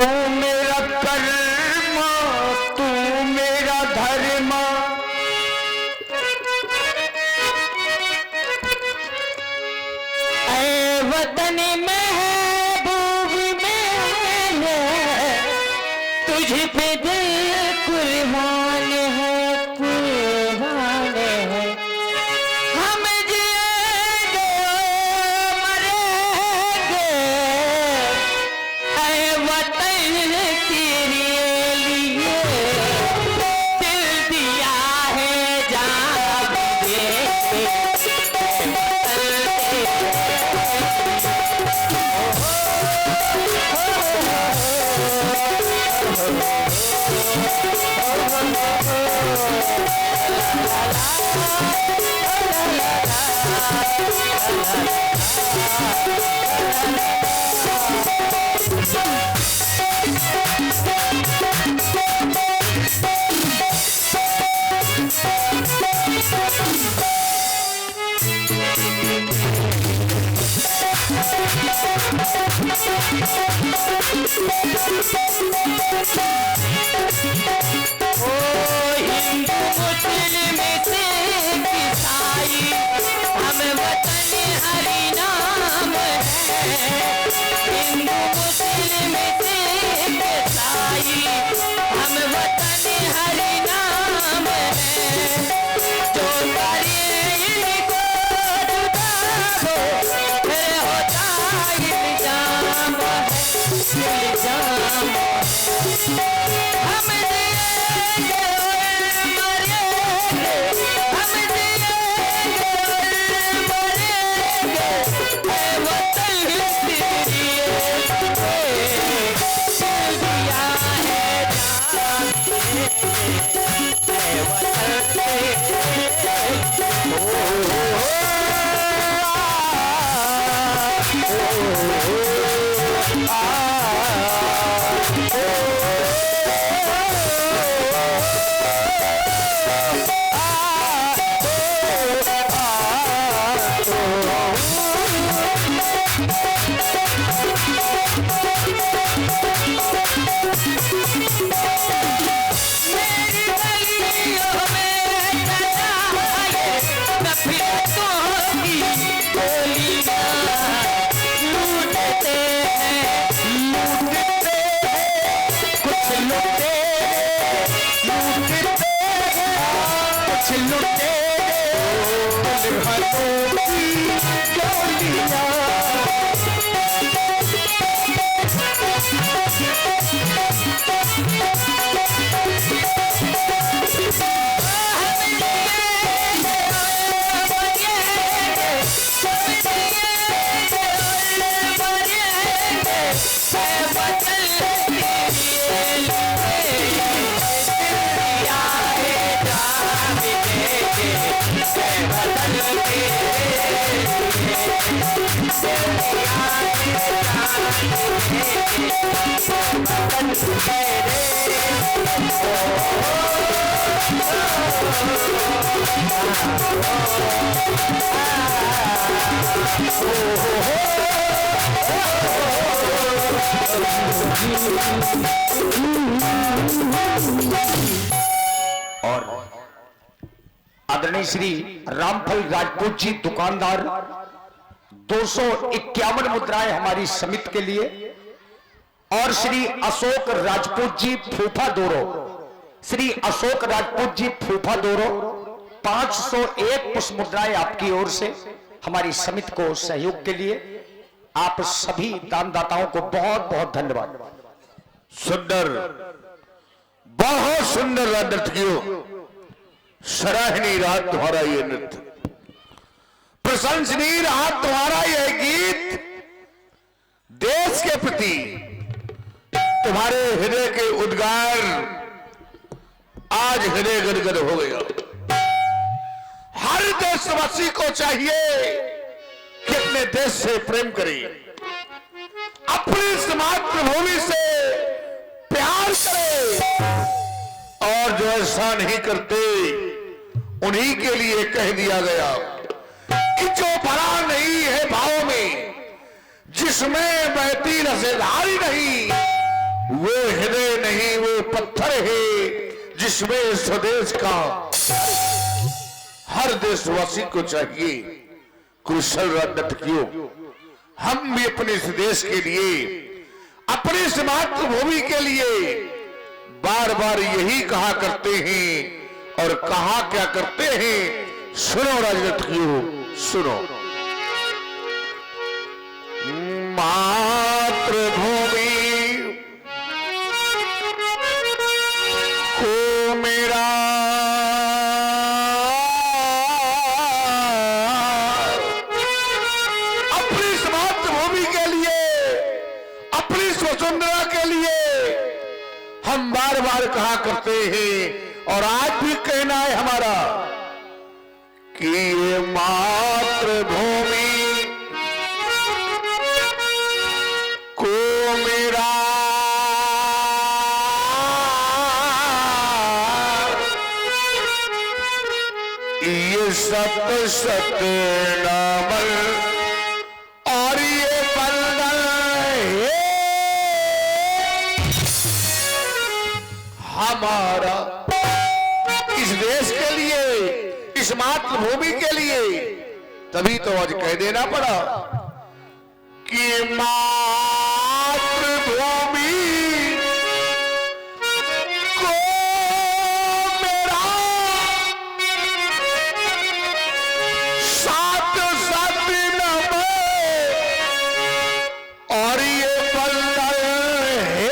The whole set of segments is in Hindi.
तू मेरा कर्म तू मेरा धर्म, ऐ वतन महबूब मैंने तुझ पे दिल कुर्बान है, कुर्बान है। हम जिएंगे मरेंगे ऐ वतन तेरे लिए, दिल दिया है जान देंगे। हिंदू मुस्लिम सिख ईसाई हम वतन हरि नाम है। हिंदू मुस्लिम सिख ईसाई हम वतन हरि नाम है। जो करे इनको जुदा हो फिर होता इल्जाम है, इल्जाम है। हम और आदरणीय श्री रामफल राजपूत जी दुकानदार 251 मुद्राएं हमारी समिति के लिए, और श्री अशोक राजपूत जी फूफा दोरो, श्री अशोक राजपूत जी फूफा दोरो 501 पुष्प मुद्राएं आपकी ओर से हमारी समिति को सहयोग के लिए। आप सभी दानदाताओं को बहुत बहुत धन्यवाद। सुंदर, बहुत सुंदर नर्तकियों, सराहनीय रहा तुम्हारा ये नृत्य, प्रशंसनीय रहा तुम्हारा यह गीत। देश के प्रति तुम्हारे हृदय के उद्गार आज हृदय गदगद हो गया। हर देशवासी को चाहिए कि अपने देश से प्रेम करे, अपनी मातृभूमि से प्यार करे, और जो ऐसा नहीं करते उन्हीं के लिए कह दिया गया कि जो भरा नहीं है भाव में, जिसमें बहती रसेधारी नहीं, वो हृदय नहीं, वो पत्थर है जिसमें स्वदेश का हर देशवासी को चाहिए कुशल नर्तकियों। हम भी अपने इस देश के लिए, अपनी इस मातृभूमि के लिए बार बार यही कहा करते हैं और कहा क्या करते हैं। सुनो राजनर्तकियों, सुनो। मातृभूमि को मेरा अपनी इस मातृभूमि के लिए, अपनी वसुंधरा के लिए हम बार बार कहा करते हैं और आज भी कहना है हमारा कि ये मातृभूमि को मेरा ये सत सत नमन और ये बंधन है हमारा इस देश के लिए, इस मातृभूमि के लिए। तभी तो आज कह देना पड़ा कि मातृभूमि को मेरा सात सात नमन और ये बंधन है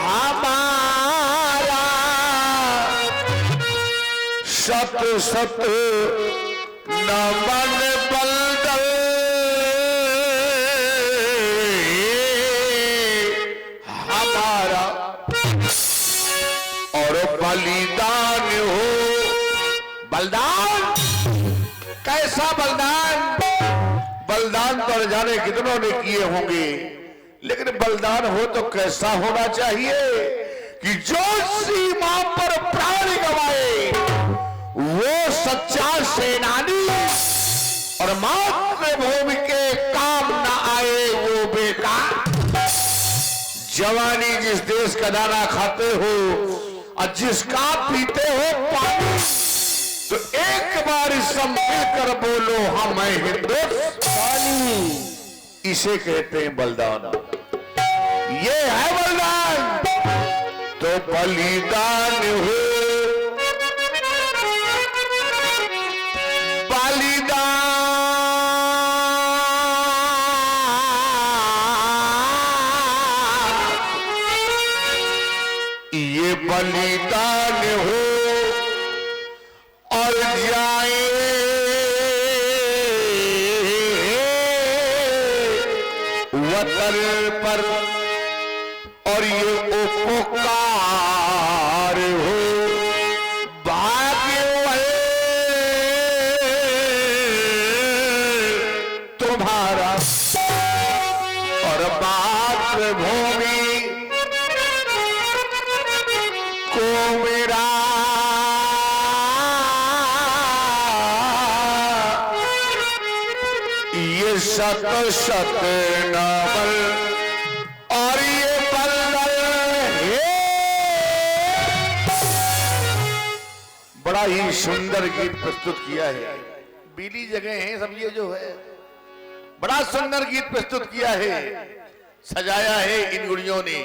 हमारा सत सत नमन बंधन हमारा और बलिदान हो। बलिदान कैसा बलिदान? बलिदान तो जाने कितनों ने किए होंगे, लेकिन बलिदान हो तो कैसा होना चाहिए कि जो सीमा पर प्राण गवाए वो सच्चा सेनानी और मातृभूमि के काम ना आए वो बेकार। जवानी जिस देश का दाना खाते हो और जिसका पीते हो पानी, तो एक बार सब मिलकर बोलो हम हैं हिंदुस्तानी। इसे कहते हैं बलिदान। ये है बलिदान। तो बलिदान हो, ये बलिदान हो और जाए वतन पर और ये उपकार हो भाग्य तुम्हारा और मातृभूमि को मेरा ये सत सत नमन और ये बंधन है। बड़ा ही सुंदर गीत प्रस्तुत किया है। बीली जगह है सब ये जो है, बड़ा सुंदर गीत प्रस्तुत किया है, सजाया है इन गुड़ियों ने।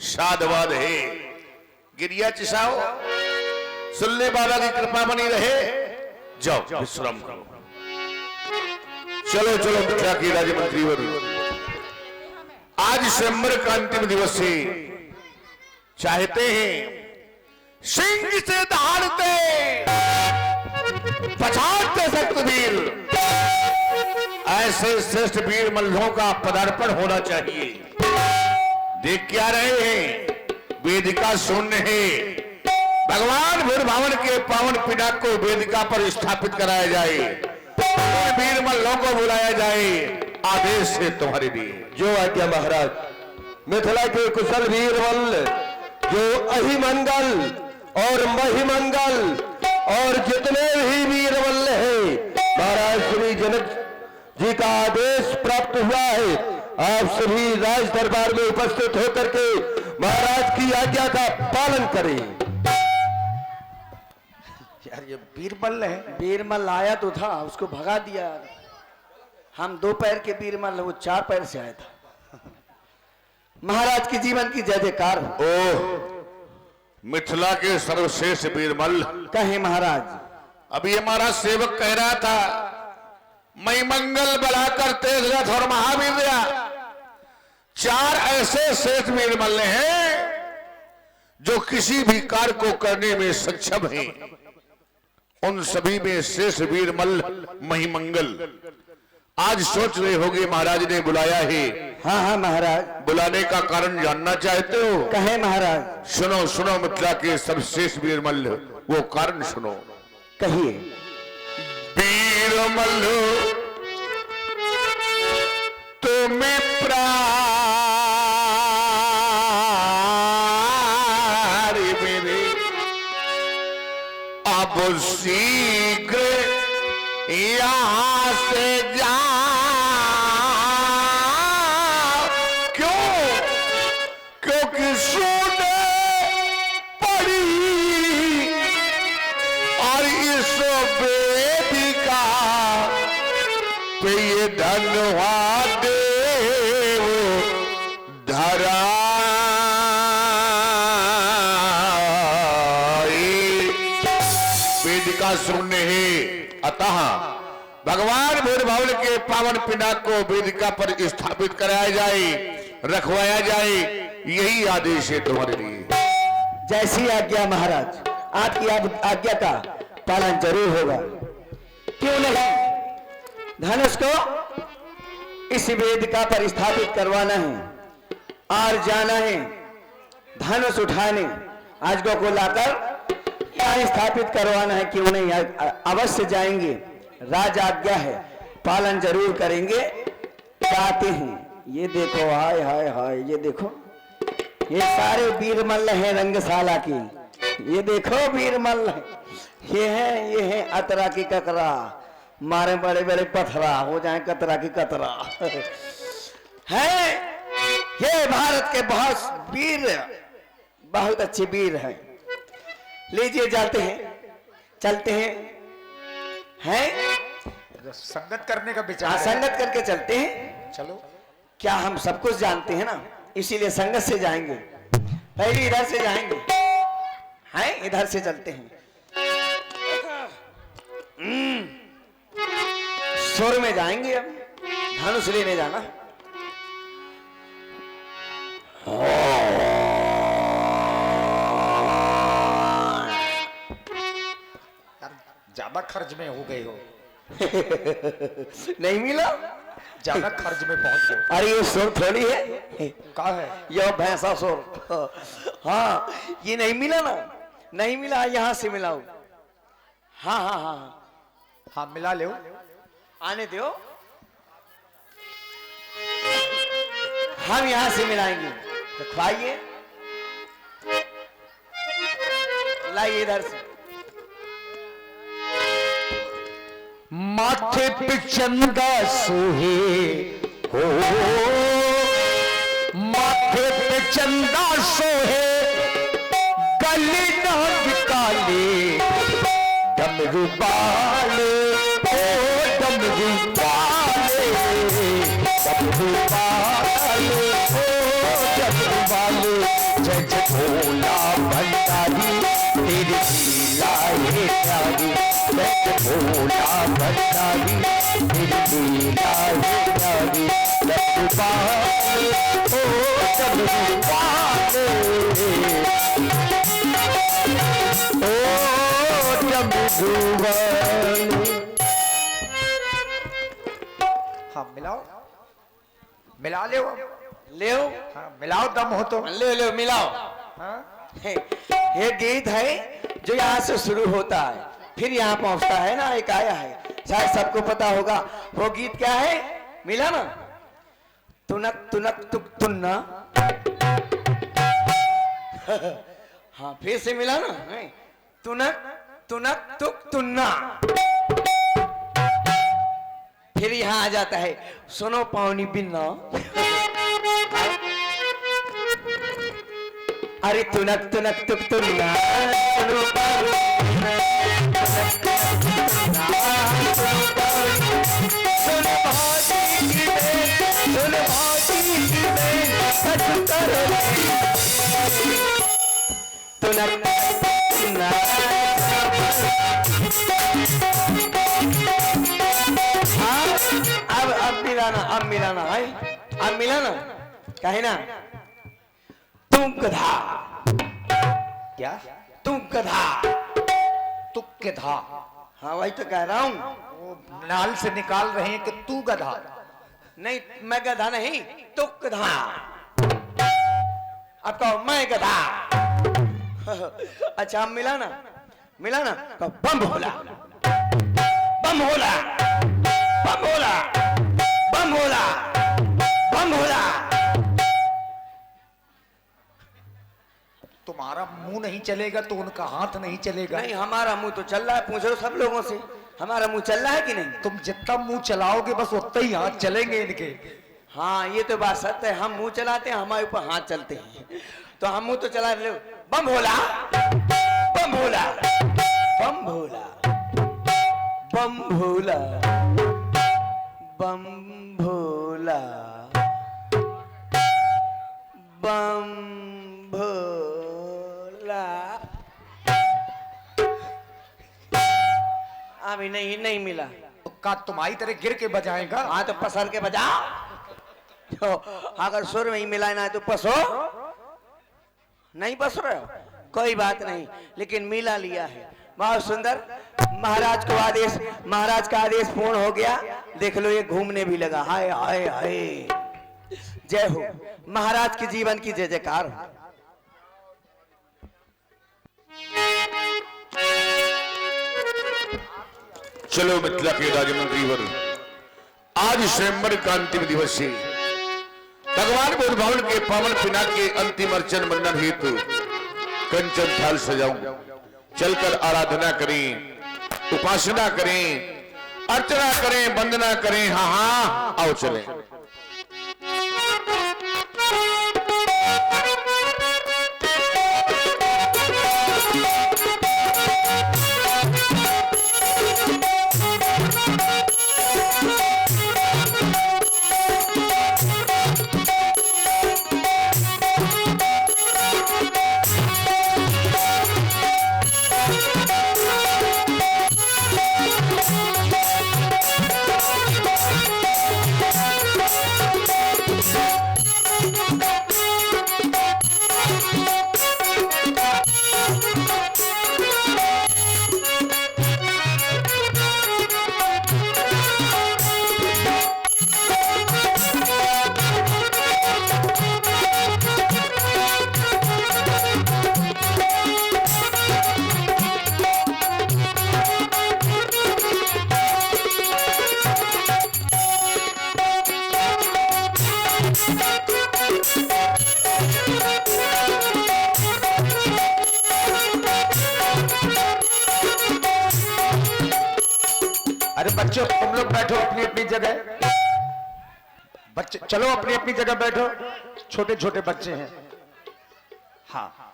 साधवाद है। गिरिया चिसाओ, सुल्ले बाबा की कृपा बनी रहे। जाओ विश्राम करो। चलो चलो मुखिया की राज्य मंत्री और आज सितंबर का अंतिम दिवस से चाहते हैं सिंह से दहाड़ते पछाड़ते सख्त वीर, ऐसे श्रेष्ठ वीर मल्लों का पदार्पण होना चाहिए। देख क्या रहे हैं, वेदिका शून्य है। भगवान वीर भावन के पावन पिनाक को वेदिका पर स्थापित कराया जाए, वीर मल्लों को बुलाया जाए। आदेश है तुम्हारे लिए। जो आज्ञा महाराज। मिथिला के कुशल वीर मल्ल जो अहिमंगल और महिमंगल और जितने भी वीर मल्ल हैं, महाराज श्री जनक जी का आदेश प्राप्त हुआ है आप सभी राज दरबार में उपस्थित होकर के महाराज की आज्ञा का पालन करें। यार ये बीरबल है। बीरबल आया तो था, उसको भगा दिया। हम 2 पैर के बीरबल, वो 4 पैर से आया था। महाराज की जीवन की जय जयकार हो। ओ मिथिला के सर्वश्रेष्ठ बीरबल, कहे महाराज। अभी हमारा सेवक कह रहा था, मई मंगल बढ़ाकर तेज रथ और महावीर्या 4 ऐसे श्रेष्ठ बीरबल हैं जो किसी भी कार्य को करने में सक्षम हैं। उन सभी में श्रेष्ठ बीरबल महिमंगल। आज सोच रहे होंगे महाराज ने बुलाया है। हाँ हाँ महाराज। बुलाने का कारण जानना चाहते हो? कहे महाराज। सुनो सुनो, मिथिला के सर्वश्रेष्ठ बीरबल, वो कारण सुनो। कहिए। बीरबल तुम्हें प्राण मेरे, अब शीघ्र यहां से जा। क्यों? क्योंकि सुने पड़ी और इस वेदिका पे ये धनवा देव धरा। वेदिका सुनने ही अतः भगवान भूरभौल के पावन पिंडाक को वेदिका पर स्थापित कराया जाए, रखवाया जाए, यही आदेश है तुम्हारे लिए। जैसी आज्ञा महाराज, आपकी आज्ञा का पालन जरूर होगा। क्यों नहीं, धनुष को इस वेदिका पर स्थापित करवाना है और जाना है धनुष उठाने। आज को लाकर यहाँ स्थापित करवाना है। क्यों नहीं, अवश्य जाएंगे। राज आज्ञा है, पालन जरूर करेंगे। चाहते हैं। ये देखो, हाय हाय हाय, ये देखो, ये सारे बीरमल हैं रंगशाला की। ये देखो बीरमल, ये है अतरा की कतरा, मारे बड़े बड़े पथरा हो जाए कतरा की कतरा। है ये भारत के बहुत वीर, बहुत अच्छे वीर हैं। लीजिए, जाते हैं, चलते हैं संगत करने का विचार हाँ, है। संगत करके चलते हैं। चलो। क्या हम सब कुछ जानते हैं ना, इसीलिए संगत से जाएंगे। पहले इधर से जाएंगे, हैं इधर से चलते हैं। सुर में जाएंगे। अब धनुष लेने जाना। यार ज्यादा खर्च में हो गए हो। नहीं मिला, ज्यादा खर्च में पहुंच गए। अरे ये सुर थोड़ी है, कहा है यह भैंसा सुर। हाँ, ये नहीं मिला ना, नहीं मिला, यहाँ से मिलाओ। हाँ हाँ हाँ हाँ, मिला ले। आने दो, हम यहाँ से मिलाएंगे। तो खाइए, लाइए इधर से। माथे पे चंदा सोहे हो, माथे पे चंदा सोहे, गले नाग काले, डमरू बाले, ओ डमरू बाले, डमरू बाले, ओ डमरू बाले। जय जय भोला भंडारी, तेरी लीला है प्यारी। जय भोला भंडारी, तेरी लीला है प्यारी। डमरू बाले, ओ डमरू बाले, ओ डमरू बाले। हाँ, मिलाओ, मिला ले, ले हाँ, मिलाओ, दम हो तो। ले लो, मिलाओ। हाँ? ये गीत है जो यहाँ से शुरू होता है, फिर यहाँ पहुंचता है ना, एक आया है, शायद सबको पता होगा। वो गीत क्या है, मिला ना? तुनक तुनक तुक तुन्ना। हाँ, फिर से मिला ना? नहीं, तुनक तुनक तुक तुन्ना। फिर यहाँ आ जाता है, सुनो पावनी बिन्ना। अरे तुनक तुनक तुक तुन्ना सुनो बाबू, तुनक तुनक तुक तुन्ना सुनो बाबू, सुन भाजी की बेन, सुन भाजी की बेन, सच करो तुनक तुन्ना। अब मिलाना, अब मिलाना है, अब मिलाना कहे ना, तुम गधा, क्या? तुम गधा, तू गधा? हाँ वही तो कह रहा हूँ। वो नाल से निकाल रहे हैं कि तू गधा। नहीं मैं गधा नहीं, तू गधा। अब कहो मैं गधा। अच्छा हम मिलाना, मिलाना कहो बम भोला, बम भोला, बम भोला, बम भोला, बम भोला। तुम्हारा मुंह नहीं चलेगा तो उनका हाथ नहीं चलेगा। नहीं हमारा मुंह तो चल रहा है, पूछ लो सब लोगों से हमारा मुंह चल रहा है कि नहीं। तुम जितना मुंह चलाओगे बस उतना ही हाथ चलेंगे इनके। हाँ ये तो बात सत्य है, हम मुंह चलाते हैं हमारे ऊपर हाथ चलते हैं, तो हम मुंह तो चला रहे। बम भोला, बम भोला, बम भोला, बम भोला, बम भोला, बम भोला। अभी नहीं मिला। तो का तुम्हारी तरह गिर के बजाएगा? हाँ तो पसर के बजा, तो अगर सुर में ही मिलाना है तो पसो, नहीं पस रहे हो कोई बात नहीं, लेकिन मिला लिया है। बहुत सुंदर, महाराज को आदेश, महाराज का आदेश पूर्ण हो गया। देख लो ये घूमने भी लगा। हाय हाय हाय, जय हो महाराज के जीवन की जय जयकार हो। चलो मिथिला के राजमंत्री वर, आज स्वयंवर का अंतिम दिवस है। भगवान बुद्ध भवन के पावन पिनाक के अंतिम अर्चन मंडन हेतु कंचन थाल सजाऊं, चलकर आराधना करें, उपासना करें, अर्चना करें, वंदना करें। हाँ हाँ आओ चलें। अरे बच्चों तुम लोग बैठो अपनी अपनी जगह। बच्चे चलो अपनी अपनी जगह बैठो, छोटे छोटे बच्चे हैं। हाँ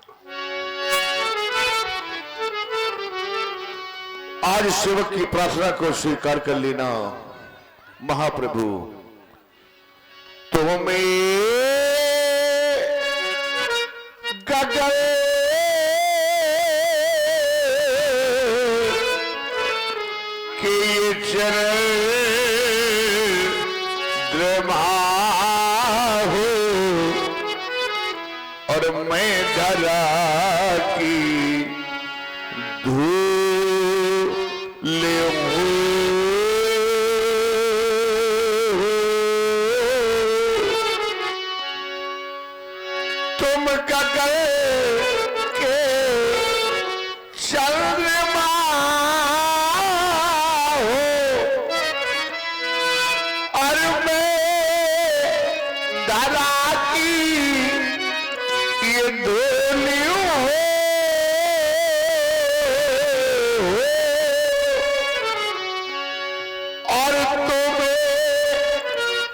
आज सेवक की प्रार्थना को स्वीकार कर लेना। महाप्रभु तुम्हें गगन के चरण हो और मैं धरा की धूल हूँ। तुम गगन के चंद्रमा हो और मैं धरा की ये धूल हूँ। और तुम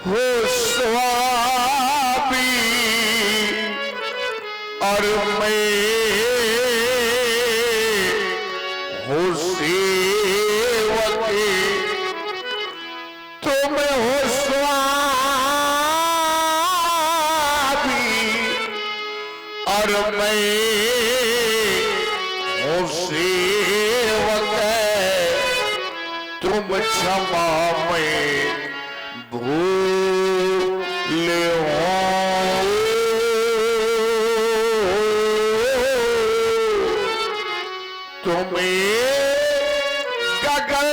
हो स्वामी और मैं हूँ सेवकी, तुम हो स्वामी, और मैं हूँ सेवक, तुम क्षमा में भूले हो। तुम्हें गगन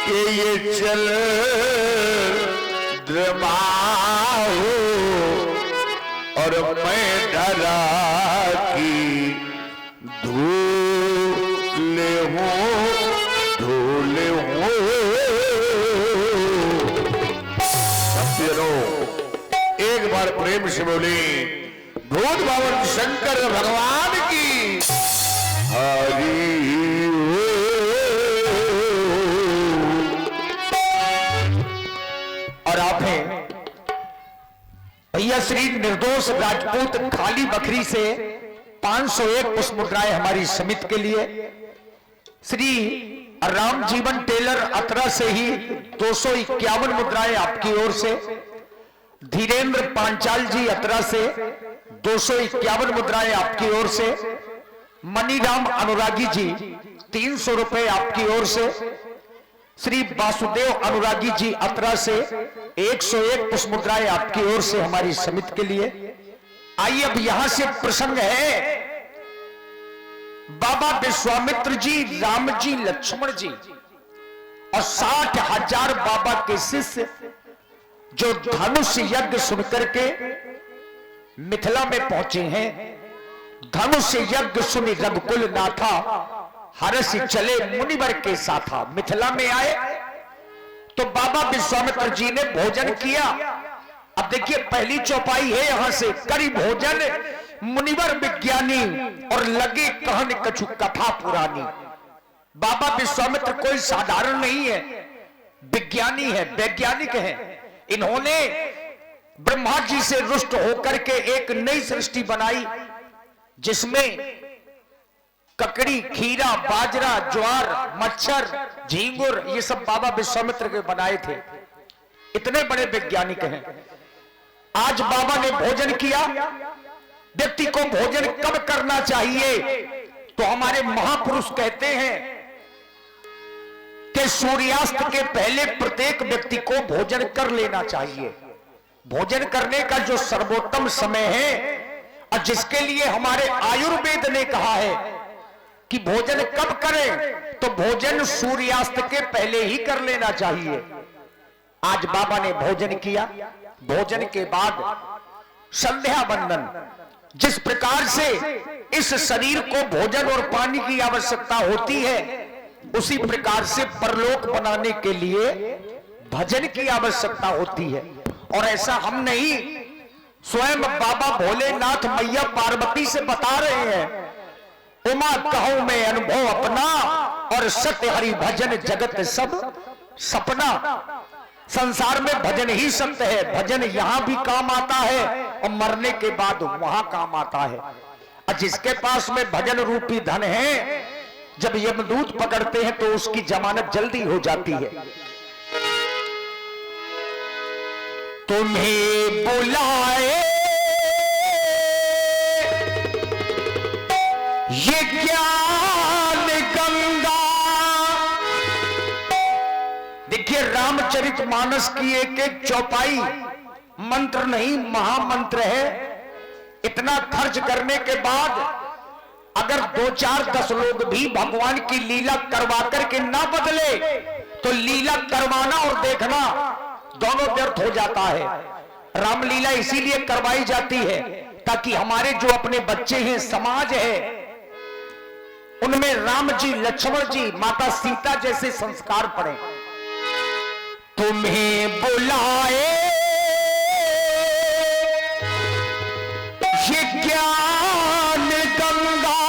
के ये चल द्रमाओ, और मैं डरा की धूले हूँ, धूले हूँ। एक बार प्रेम से बोली भूत भवन शंकर भगवान की हरि। और आप हैं भैया श्री निर्दोष राजपूत खाली बकरी से 501 पुष्प मुद्राएं हमारी समिति के लिए, श्री राम जीवन टेलर अतरा से ही 251 मुद्राएं आपकी ओर से, धीरेन्द्र पांचाल जी अतरा से 251 मुद्राएं आपकी ओर से, मनीराम अनुरागी जी 300 रुपए आपकी ओर से, श्री वासुदेव अनुरागी जी अतरा से 101 पुष्प मुद्राएं आपकी ओर से हमारी समिति के लिए। आइए अब यहां से प्रसंग है बाबा विश्वामित्र जी, राम जी, लक्ष्मण जी और 60,000 बाबा के शिष्य जो धनुष यज्ञ सुनकर के मिथिला में पहुंचे हैं। धनुष यज्ञ सुनि रघुकुल नाथा, हर्ष चले मुनिवर के साथा। मिथिला में आए तो बाबा विश्वामित्र जी ने भोजन किया। अब देखिए पहली चौपाई है यहां से, करी भोजन मुनिवर विज्ञानी और लगे कहन कछु कथा पुरानी। बाबा विश्वामित्र कोई साधारण नहीं है, विज्ञानी है, वैज्ञानिक है। इन्होंने ब्रह्मा जी से रुष्ट होकर के एक नई सृष्टि बनाई जिसमें ककड़ी, खीरा, बाजरा, ज्वार, मच्छर, झींगुर ये सब बाबा विश्वामित्र के बनाए थे। इतने बड़े वैज्ञानिक हैं। आज बाबा ने भोजन किया। व्यक्ति को भोजन कब करना चाहिए तो हमारे महापुरुष कहते हैं कि सूर्यास्त के पहले प्रत्येक व्यक्ति को भोजन कर लेना चाहिए। भोजन करने का जो सर्वोत्तम समय है और जिसके लिए हमारे आयुर्वेद ने कहा है कि भोजन कब करें तो भोजन सूर्यास्त के पहले ही कर लेना चाहिए। आज बाबा ने भोजन किया। भोजन के बाद संध्या वंदन। जिस प्रकार से इस शरीर को भोजन और पानी की आवश्यकता होती है उसी प्रकार से परलोक बनाने के लिए भजन की आवश्यकता होती है। और ऐसा हम नहीं, स्वयं बाबा भोलेनाथ मैया पार्वती से बता रहे हैं, उमा कहूं मैं अनुभव अपना और सत्य हरि भजन जगत सब सपना। संसार में भजन ही सत्य है। भजन यहां भी काम आता है और मरने के बाद वहां काम आता है। और जिसके पास में भजन रूपी धन है, जब यमदूत पकड़ते हैं तो उसकी जमानत जल्दी हो जाती है। तुम्हें बुलाए ये ज्ञान गंगा। देखिए रामचरितमानस की एक एक चौपाई मंत्र नहीं महामंत्र है। इतना खर्च करने के बाद अगर 2, 4, 10 लोग भी भगवान की लीला करवा करके ना बदले तो लीला करवाना और देखना दोनों व्यर्थ हो जाता है। रामलीला इसीलिए करवाई जाती है ताकि हमारे जो अपने बच्चे हैं, समाज है, उनमें राम जी, लक्ष्मण जी, माता सीता जैसे संस्कार पड़े। तुम्हें बुलाए ये ज्ञान गंगा,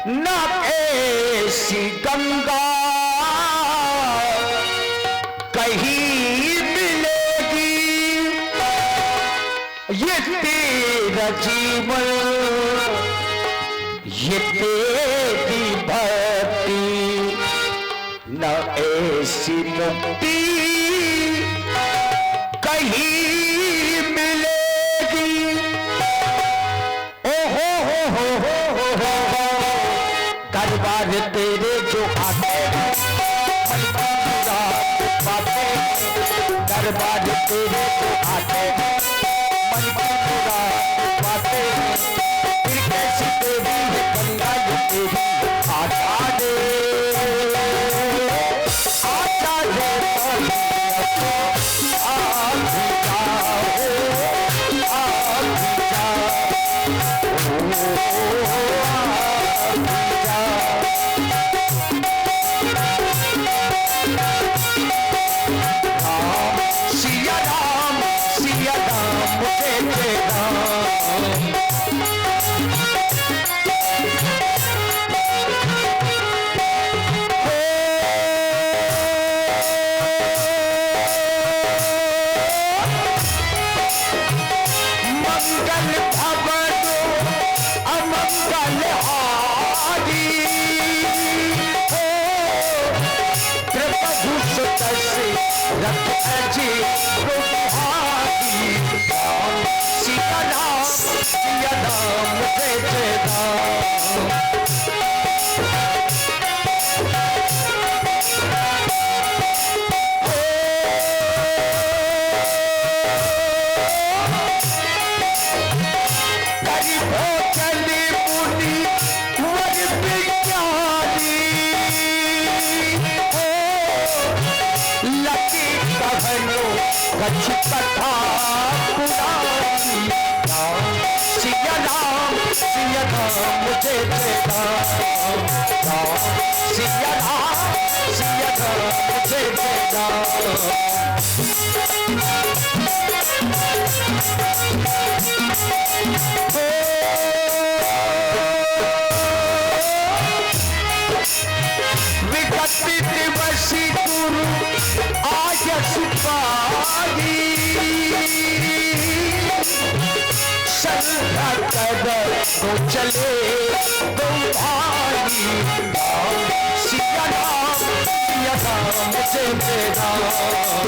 न ऐसी गंगा कहीं मिलेगी ये तेरा जीवन, ये तेरी भक्ति, न ऐसी मुक्ति कहीं मिलेगी। ओ हो दरबार तेरे जो आते बातें, दरबार तेरे जो आते बातें, फिर कैसी तेरी है गंगा जो तेरी आजा दे, आजा दे सिया राम मुझे दे राम। मंगल भवन अमंगल हारी, प्रभु सुतसे रख अजी रुहारी। सिया राम जय जय राम। कच्छ कथा पुरानी, सिया राम मुझे दे राम। सिया राम मुझे दे राम। विगति दिवसी गुरु आयस पारी, श्रद्धा कर तो चले तो भारी। सिया राम मुझे दे राम।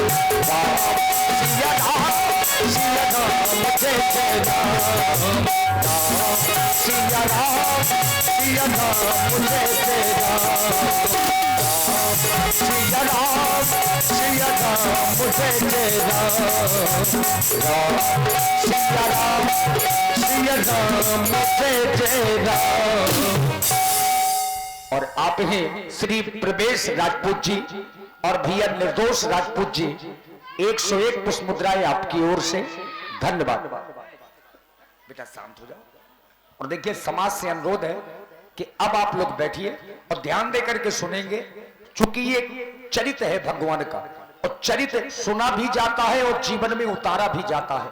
सिया राम मुझे दे राम। सिया राम मुझे दे राम। सिया राम मुझे दे राम। सिया राम मुझे दे राम। और आप हैं श्री प्रवेश राजपूत जी और भैया निर्दोष राजपूत जी, 101 पुष्प मुद्राएं आपकी ओर से, धन्यवाद। बेटा शांत हो जाओ। और देखिए समाज से अनुरोध है कि अब आप लोग बैठिए और ध्यान देकर के सुनेंगे, चूंकि ये चरित्र है भगवान का, और चरित्र सुना भी जाता है और जीवन में उतारा भी जाता है।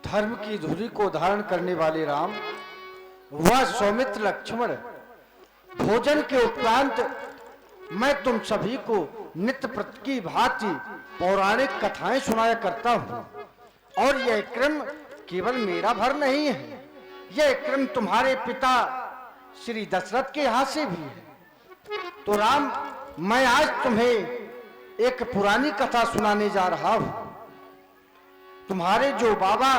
धर्म की धुरी को धारण करने वाले राम, वह सौमित्र लक्ष्मण, भोजन के उपरांत मैं तुम सभी को नित्य प्रति की भांति पौराणिक कथाएं सुनाया करता हूं। और यह क्रम केवल मेरा भर नहीं है, यह क्रम तुम्हारे पिता श्री दशरथ के हाथ से भी है। तो राम, मैं आज तुम्हें एक पुरानी कथा सुनाने जा रहा हूं। तुम्हारे जो बाबा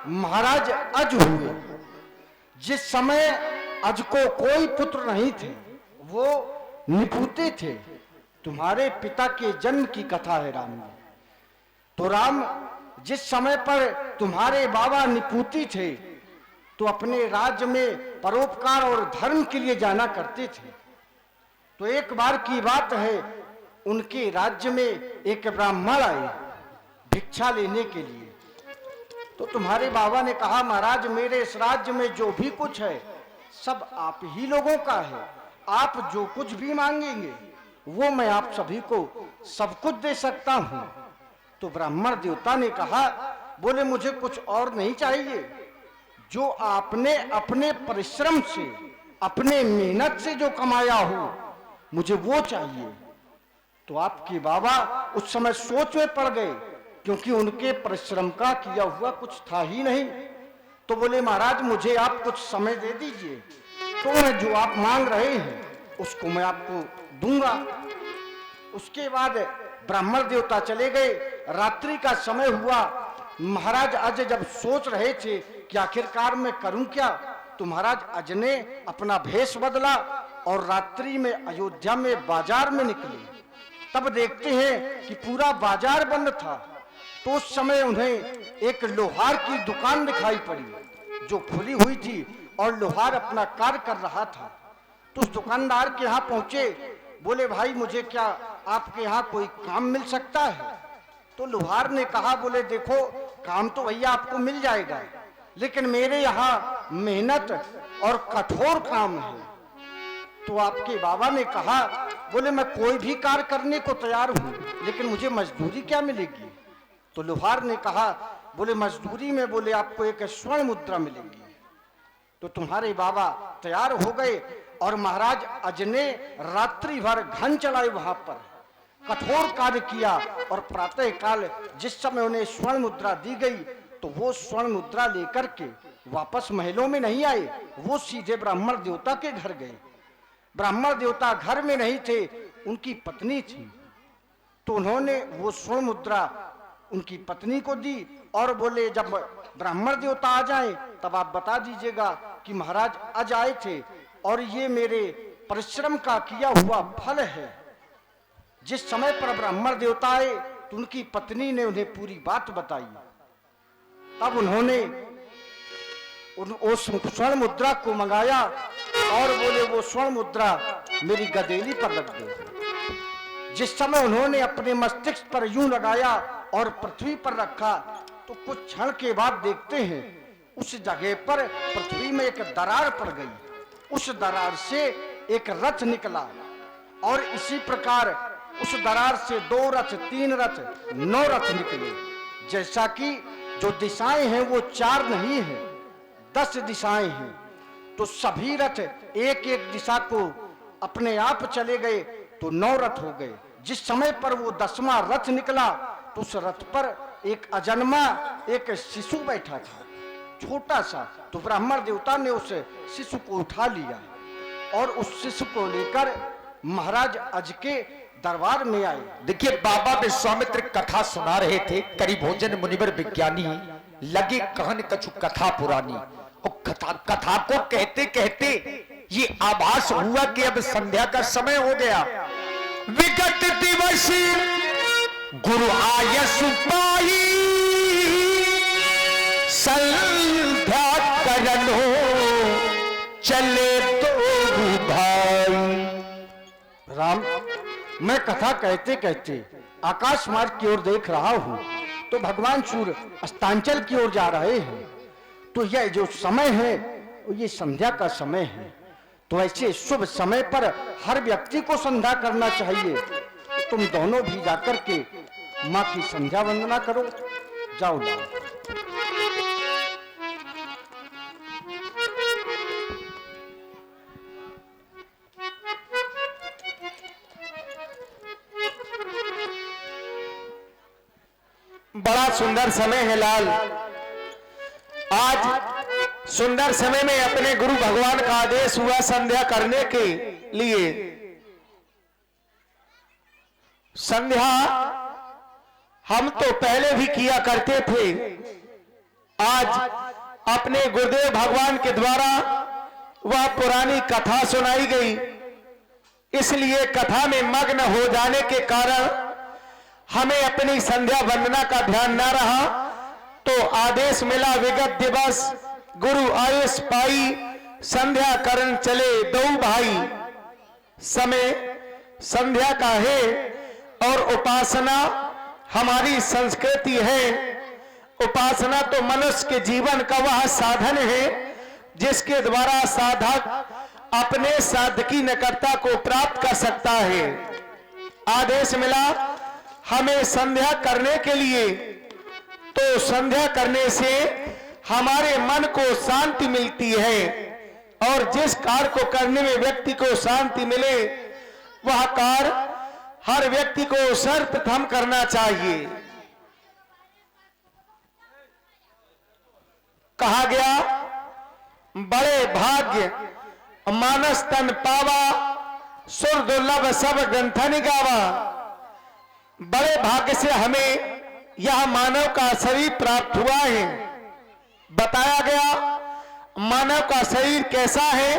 महाराज अज हुए, जिस समय अज को कोई पुत्र नहीं थे, वो निपुते थे। तुम्हारे पिता के जन्म की कथा है राम जी। तो राम, जिस समय पर तुम्हारे बाबा निपुती थे, तो अपने राज्य में परोपकार और धर्म के लिए जाना करते थे। तो एक बार की बात है, उनके राज्य में एक ब्राह्मण आए भिक्षा लेने के लिए। तो तुम्हारे बाबा ने कहा, महाराज मेरे इस राज्य में जो भी कुछ है सब आप ही लोगों का है, आप जो कुछ भी मांगेंगे वो मैं आप सभी को सब कुछ दे सकता हूं। तो ब्राह्मण देवता ने कहा, बोले मुझे कुछ और नहीं चाहिए, जो आपने अपने परिश्रम से, अपने मेहनत से जो कमाया हो मुझे वो चाहिए। तो आपके बाबा उस समय सोच में पड़ गए क्योंकि उनके परिश्रम का किया हुआ कुछ था ही नहीं। तो बोले महाराज मुझे आप कुछ समय दे दीजिए, तो मैं जो आप मांग रहे हैं उसको मैं आपको दूंगा। उसके बाद ब्राह्मण देवता चले गए। रात्रि का समय हुआ। महाराज अज जब सोच रहे थे कि आखिरकार मैं करूं क्या, तो महाराज अज ने अपना भेष बदला और रात्रि में अयोध्या में बाजार में निकले। तब देखते हैं कि पूरा बाजार बंद था। तो उस समय उन्हें एक लोहार की दुकान दिखाई पड़ी जो खुली हुई थी और लोहार अपना कार्य कर रहा था। तो उस दुकानदार के यहाँ पहुंचे। बोले भाई मुझे क्या आपके यहाँ कोई काम मिल सकता है? तो लोहार ने कहा, बोले देखो काम तो भैया आपको मिल जाएगा, लेकिन मेरे यहाँ मेहनत और कठोर काम है। तो आपके बाबा ने कहा, बोले मैं कोई भी कार्य करने को तैयार हूँ, लेकिन मुझे मजदूरी क्या मिलेगी? तो लोहार ने कहा, बोले मजदूरी में बोले आपको एक स्वर्ण मुद्रा मिलेगी। तो तुम्हारे बाबा तैयार हो गए और महाराज अज ने रात्रि भर घन चलाए, वहां पर कठोर कार्य किया। और प्रातः काल जिस समय उन्हें स्वर्ण मुद्रा दी गई, तो वो स्वर्ण मुद्रा लेकर के वापस महलों में नहीं आए, वो सीधे ब्राह्मण देवता के घर गए। ब्राह्मण देवता घर में नहीं थे, उनकी पत्नी थी। तो उन्होंने वो स्वर्ण मुद्रा उनकी पत्नी को दी और बोले जब ब्राह्मण देवता आ जाए तब आप बता दीजिएगा कि महाराज आज आए थे और ये मेरे परिश्रम का किया हुआ फल है। जिस समय पर ब्राह्मण देवता आए तो उनकी पत्नी ने उन्हें पूरी बात बताई। तब उन्होंने उस स्वर्ण मुद्रा को मंगाया और बोले वो स्वर्ण मुद्रा मेरी गदेली पर रख दो। जिस समय उन्होंने अपने मस्तिष्क पर यूं लगाया और पृथ्वी पर रखा, तो कुछ क्षण के बाद देखते हैं उस जगह पर पृथ्वी में एक दरार पड़ गई। उस दरार से एक रथ निकला और इसी प्रकार उस दरार से 2 रथ, 3 रथ, 9 रथ निकले। जैसा कि जो दिशाएं हैं वो 4 नहीं है, 10 दिशाएं हैं। तो सभी रथ एक एक दिशा को अपने आप चले गए तो 9 रथ हो गए। जिस समय पर वो 10वां रथ निकला तो उस रथ पर एक अजन्मा एक शिशु बैठा था, छोटा सा। तो ब्राह्मण देवता ने उस शिशु को उठा लिया और उस शिशु को लेकर महाराज अज के दरबार में आए। देखिए बाबा विश्वामित्र कथा सुना रहे थे। करी भोजन मुनिवर विज्ञानी, लगे कहन कछु कथा पुरानी। और कथा को कहते कहते ये आभास हुआ कि अब संध्या का समय हो गया। विगत दिवस गुरु आयस पाई, संध्या करन हो चले तो भाई। राम, मैं कथा कहते कहते आकाश मार्ग की ओर देख रहा हूँ, तो भगवान सूर्य अस्तांचल की ओर जा रहे हैं। तो यह जो समय है ये संध्या का समय है। तो ऐसे शुभ समय पर हर व्यक्ति को संध्या करना चाहिए। तुम दोनों भी जाकर के माँ की संध्या वंदना करो। जाओ जाओ। बड़ा सुंदर समय है लाल। आज सुंदर समय में अपने गुरु भगवान का आदेश हुआ संध्या करने के लिए। संध्या हम तो पहले भी किया करते थे। आज अपने गुरुदेव भगवान के द्वारा वह पुरानी कथा सुनाई गई, इसलिए कथा में मग्न हो जाने के कारण हमें अपनी संध्या वंदना का ध्यान न रहा। तो आदेश मिला विगत दिवस गुरु आयुष पाई, संध्या करण चले 2 भाई। समय संध्या का है और उपासना हमारी संस्कृति है। उपासना तो मनुष्य के जीवन का वह साधन है जिसके द्वारा साधक अपने साधकी निकटता को प्राप्त कर सकता है। आदेश मिला हमें संध्या करने के लिए, तो संध्या करने से हमारे मन को शांति मिलती है। और जिस कार्य को करने में व्यक्ति को शांति मिले वह कार्य हर व्यक्ति को सर्वप्रथम करना चाहिए। कहा गया बड़े भाग्य मानस तन पावा, सुर दुर्लभ सब ग्रंथन गावा। बड़े भाग्य से हमें यह मानव का शरीर प्राप्त हुआ है। बताया गया मानव का शरीर कैसा है,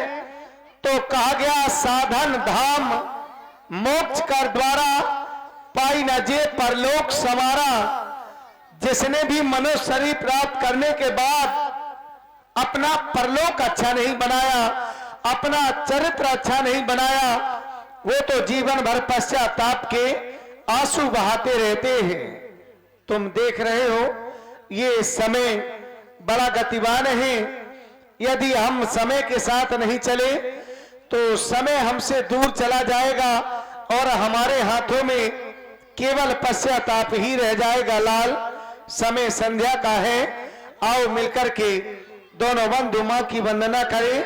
तो कहा गया साधन धाम मोक्ष कर द्वारा पाई न जे परलोक सवारा। जिसने भी मनुष्य शरीर प्राप्त करने के बाद अपना परलोक अच्छा नहीं बनाया, अपना चरित्र अच्छा नहीं बनाया, वो तो जीवन भर पश्चाताप के आंसू बहाते रहते हैं। तुम देख रहे हो ये समय बड़ा गतिवान है। यदि हम समय के साथ नहीं चले तो समय हमसे दूर चला जाएगा और हमारे हाथों में केवल पश्चाताप ही रह जाएगा। लाल, समय संध्या का है, आओ मिलकर के दोनों बंधु मां की वंदना करें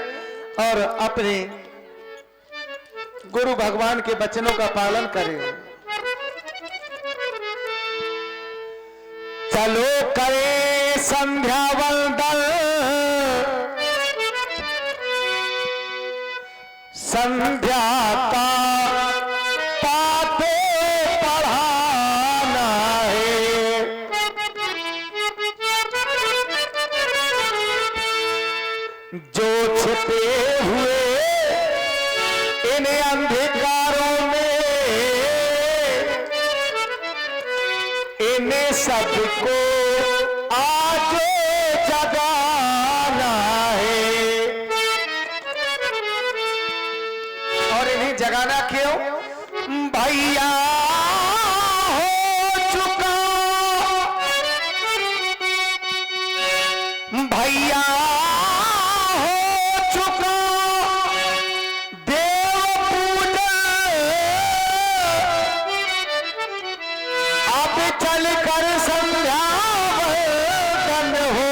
और अपने गुरु भगवान के वचनों का पालन करें। चलो करें संध्या वंदन, संध्या का पाठे पढ़ाना है। जो छिपे हुए इन अंधकारों में, इन्हें सबको आज जगाना है। और इन्हें जगाना क्यों? भैया हो चुका, भैया हो चुका देव पूजन। अब चल कर संध्या वंदन हो।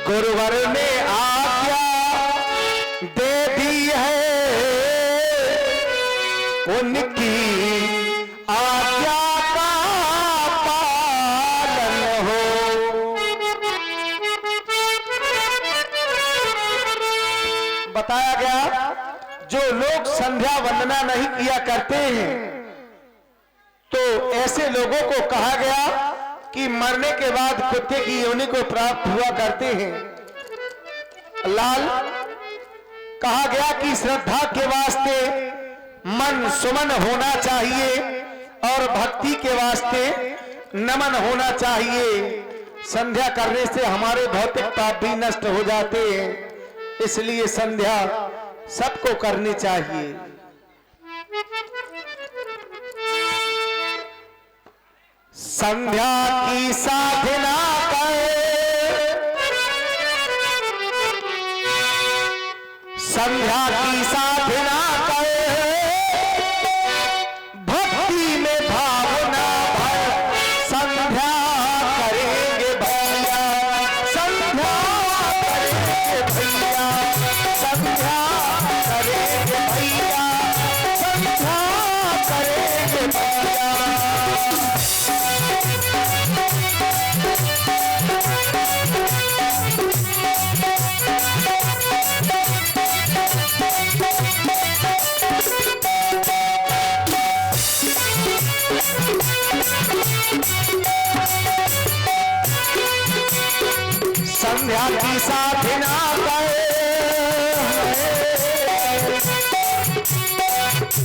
गुरुवर ने आज्ञा दे दी है, उनकी आज्ञा का पालन हो। बताया गया जो लोग संध्या वंदना नहीं किया करते हैं तो ऐसे लोगों को कहा गया कि मरने के बाद कुत्ते की योनि को प्राप्त हुआ करते हैं। लाल, कहा गया कि श्रद्धा के वास्ते मन सुमन होना चाहिए और भक्ति के वास्ते नमन होना चाहिए। संध्या करने से हमारे भौतिक पाप भी नष्ट हो जाते हैं, इसलिए संध्या सबको करनी चाहिए। संध्या की साधना करे, संध्या की साधना करे, भक्ति में भावना भर संध्या करेंगे भैया, संध्या करेंगे भैया, संध्या करेंगे भैया, संध्या करेंगे भैया। संध्या की साधना करे,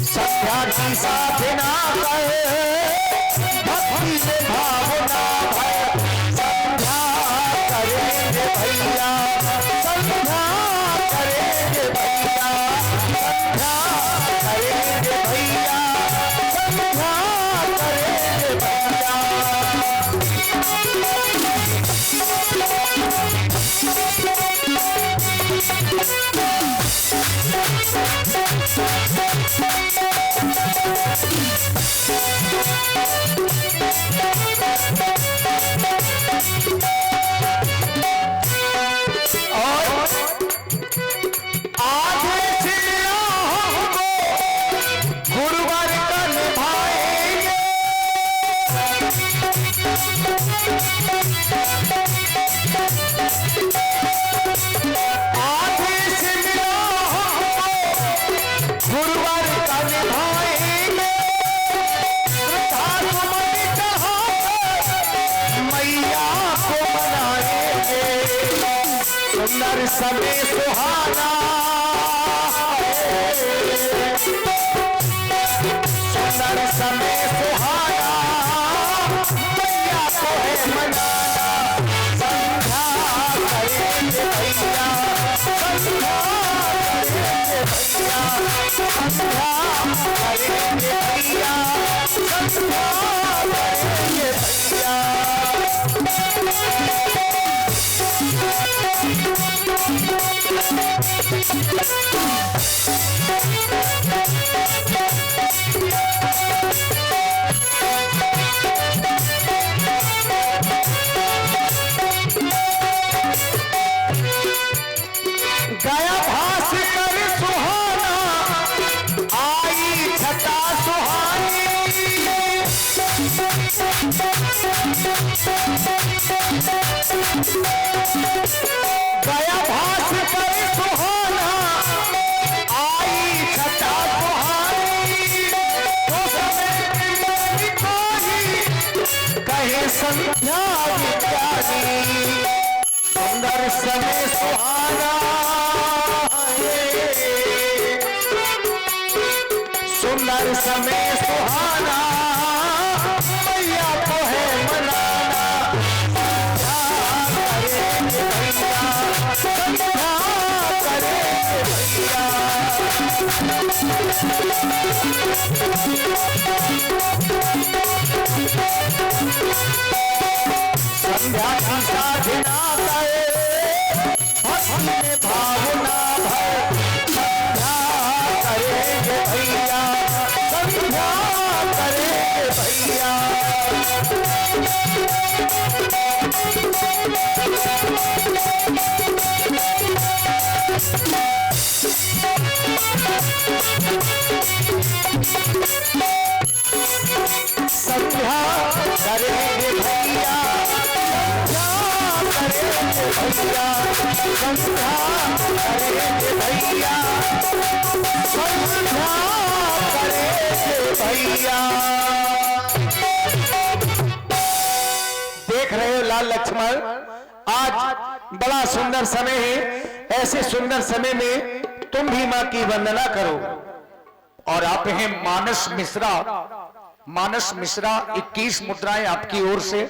संध्या की साधना करे, भक्ति में भावना भर संध्या करेंगे भैया, संध्या करेंगे भैया, संध्या करेंगे भैया, संध्या करेंगे भैया। सुंदर समय सुहाना, सुंदर समय सुहाना, मैया को है मनाना, संध्या करेंगे भैया, संध्या करेंगे भैया, संध्या करेंगे भैया, संध्या करेंगे भैया। गया भास कर सुहाना, आई छटा सुहानी, गया भास कर सुहाना, आई छटा सुहानी, तो समय कोई कहे संध्या विज्ञानी, सुंदर समय सुहाना, सुंदर समय सुहाना, मैया को है मनाना, संध्या करेंगे भैया, संध्या करेंगे भैया। संध्या की साधना करे, भक्ति में भावना भर, संध्या करेंगे भैया, संध्या करेंगे भैया। संध्या करेंगे भैया, संध्या करेंगे भैया, संध्या करेंगे भैया, संध्या करेंगे भैया। देख रहे हो लाल लक्ष्मण, आज बड़ा सुंदर समय है। ऐसे सुंदर समय में तुम भी मां की वंदना करो। और आप हैं मानस मिश्रा। मानस मिश्रा 21 मुद्राएं आपकी ओर से